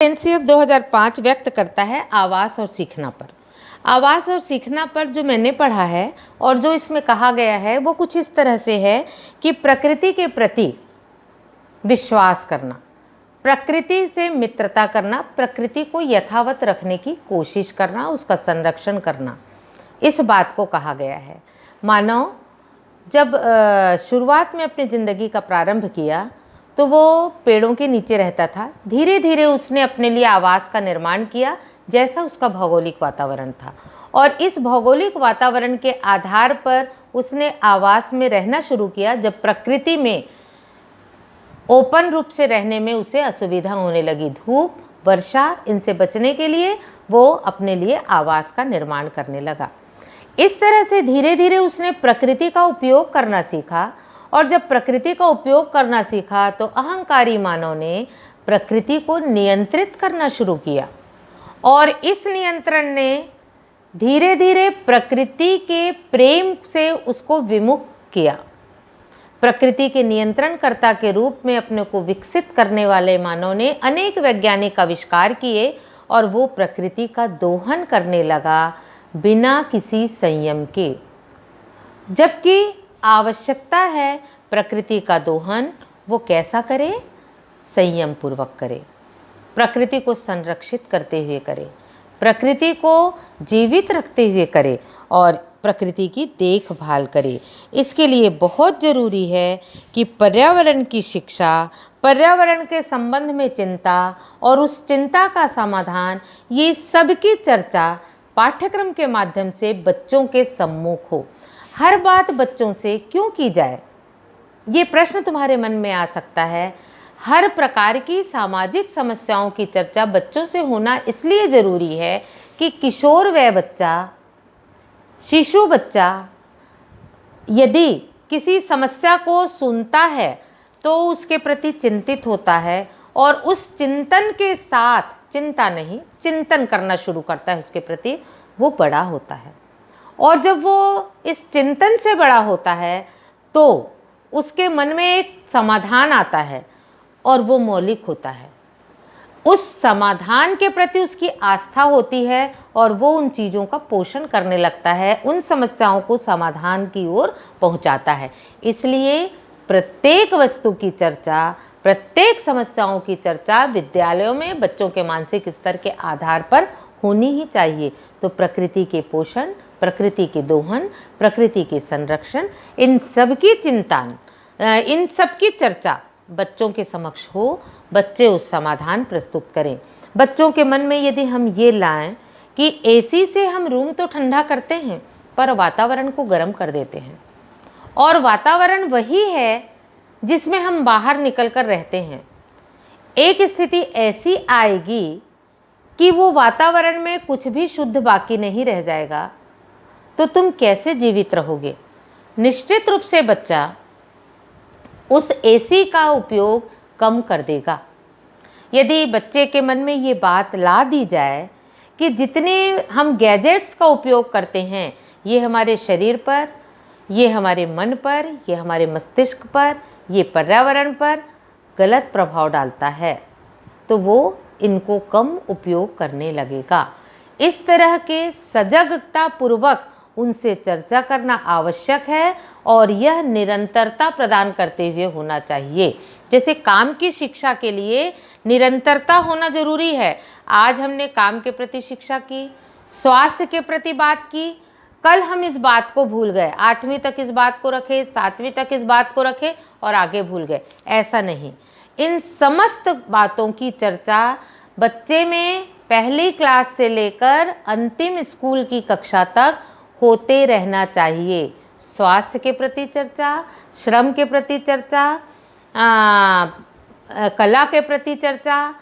NCF 2005 व्यक्त करता है आवास और सीखना पर। आवास और सीखना पर जो मैंने पढ़ा है और जो इसमें कहा गया है वो कुछ इस तरह से है कि प्रकृति के प्रति विश्वास करना, प्रकृति से मित्रता करना, प्रकृति को यथावत रखने की कोशिश करना, उसका संरक्षण करना, इस बात को कहा गया है। मानव जब शुरुआत में अपनी ज़िंदगी का प्रारंभ किया तो वो पेड़ों के नीचे रहता था। धीरे धीरे उसने अपने लिए आवास का निर्माण किया जैसा उसका भौगोलिक वातावरण था, और इस भौगोलिक वातावरण के आधार पर उसने आवास में रहना शुरू किया। जब प्रकृति में ओपन रूप से रहने में उसे असुविधा होने लगी, धूप, वर्षा, इनसे बचने के लिए वो अपने लिए आवास का निर्माण करने लगा। इस तरह से धीरे धीरे उसने प्रकृति का उपयोग करना सीखा, और जब प्रकृति का उपयोग करना सीखा तो अहंकारी मानव ने प्रकृति को नियंत्रित करना शुरू किया, और इस नियंत्रण ने धीरे धीरे प्रकृति के प्रेम से उसको विमुख किया। प्रकृति के नियंत्रणकर्ता के रूप में अपने को विकसित करने वाले मानव ने अनेक वैज्ञानिक आविष्कार किए, और वो प्रकृति का दोहन करने लगा बिना किसी संयम के। जबकि आवश्यकता है प्रकृति का दोहन, वो कैसा करे? संयम पूर्वक करे, प्रकृति को संरक्षित करते हुए करे, प्रकृति को जीवित रखते हुए करे, और प्रकृति की देखभाल करे। इसके लिए बहुत ज़रूरी है कि पर्यावरण की शिक्षा, पर्यावरण के संबंध में चिंता और उस चिंता का समाधान, ये सबकी चर्चा पाठ्यक्रम के माध्यम से बच्चों के सम्मुख हो। हर बात बच्चों से क्यों की जाए, ये प्रश्न तुम्हारे मन में आ सकता है। हर प्रकार की सामाजिक समस्याओं की चर्चा बच्चों से होना इसलिए ज़रूरी है कि किशोर वय बच्चा, शिशु बच्चा यदि किसी समस्या को सुनता है तो उसके प्रति चिंतित होता है, और उस चिंतन के साथ, चिंता नहीं, चिंतन करना शुरू करता है उसके प्रति, वो बड़ा होता है। और जब वो इस चिंतन से बड़ा होता है तो उसके मन में एक समाधान आता है, और वो मौलिक होता है। उस समाधान के प्रति उसकी आस्था होती है, और वो उन चीज़ों का पोषण करने लगता है, उन समस्याओं को समाधान की ओर पहुंचाता है। इसलिए प्रत्येक वस्तु की चर्चा, प्रत्येक समस्याओं की चर्चा विद्यालयों में बच्चों के मानसिक स्तर के आधार पर होनी ही चाहिए। तो प्रकृति के पोषण, प्रकृति के दोहन, प्रकृति के संरक्षण, इन सब की चिंता, इन सब की चर्चा बच्चों के समक्ष हो, बच्चे उस समाधान प्रस्तुत करें। बच्चों के मन में यदि हम ये लाएं कि एसी से हम रूम तो ठंडा करते हैं पर वातावरण को गर्म कर देते हैं, और वातावरण वही है जिसमें हम बाहर निकल कर रहते हैं। एक स्थिति ऐसी आएगी कि वो वातावरण में कुछ भी शुद्ध बाकी नहीं रह जाएगा, तो तुम कैसे जीवित रहोगे? निश्चित रूप से बच्चा उस एसी का उपयोग कम कर देगा। यदि बच्चे के मन में ये बात ला दी जाए कि जितने हम गैजेट्स का उपयोग करते हैं, ये हमारे शरीर पर, ये हमारे मन पर, ये हमारे मस्तिष्क पर, ये पर्यावरण पर गलत प्रभाव डालता है, तो वो इनको कम उपयोग करने लगेगा। इस तरह के सजगता पूर्वक उनसे चर्चा करना आवश्यक है, और यह निरंतरता प्रदान करते हुए होना चाहिए। जैसे काम की शिक्षा के लिए निरंतरता होना जरूरी है। आज हमने काम के प्रति शिक्षा की, स्वास्थ्य के प्रति बात की, कल हम इस बात को भूल गए, 8वीं तक इस बात को रखे, 7वीं तक इस बात को रखे और आगे भूल गए। ऐसा नहीं, इन समस्त बातों की चर्चा बच्चे में पहली क्लास से लेकर अंतिम स्कूल की कक्षा तक होते रहना चाहिए। स्वास्थ्य के प्रति चर्चा, श्रम के प्रति चर्चा, कला के प्रति चर्चा,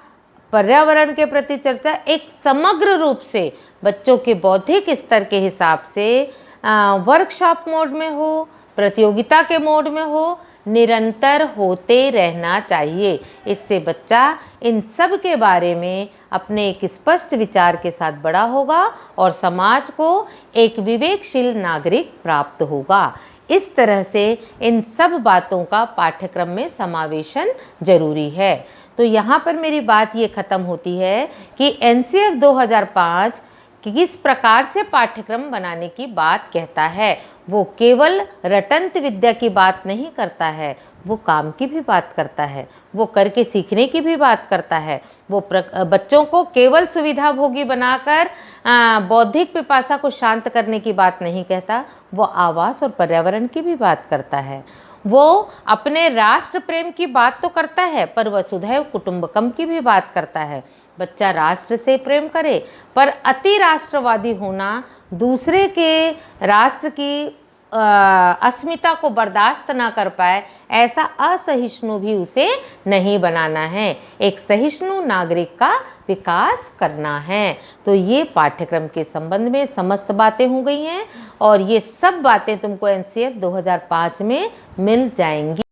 पर्यावरण के प्रति चर्चा, एक समग्र रूप से बच्चों के बौद्धिक स्तर के हिसाब से वर्कशॉप मोड में हो, प्रतियोगिता के मोड में हो, निरंतर होते रहना चाहिए। इससे बच्चा इन सब के बारे में अपने एक स्पष्ट विचार के साथ बड़ा होगा और समाज को एक विवेकशील नागरिक प्राप्त होगा। इस तरह से इन सब बातों का पाठ्यक्रम में समावेशन जरूरी है। तो यहाँ पर मेरी बात ये ख़त्म होती है कि NCF 2005 किस प्रकार से पाठ्यक्रम बनाने की बात कहता है। वो केवल रटंत विद्या की बात नहीं करता है, वो काम की भी बात करता है, वो करके सीखने की भी बात करता है। वो बच्चों को केवल सुविधा भोगी बनाकर बौद्धिक पिपासा को शांत करने की बात नहीं कहता, वो आवास और पर्यावरण की भी बात करता है। वो अपने राष्ट्र प्रेम की बात तो करता है, पर वसुधैव कुटुंबकम की भी बात करता है। बच्चा राष्ट्र से प्रेम करे, पर अति राष्ट्रवादी होना, दूसरे के राष्ट्र की अस्मिता को बर्दाश्त ना कर पाए, ऐसा असहिष्णु भी उसे नहीं बनाना है। एक सहिष्णु नागरिक का विकास करना है। तो ये पाठ्यक्रम के संबंध में समस्त बातें हो गई हैं और ये सब बातें तुमको NCF 2005 में मिल जाएंगी।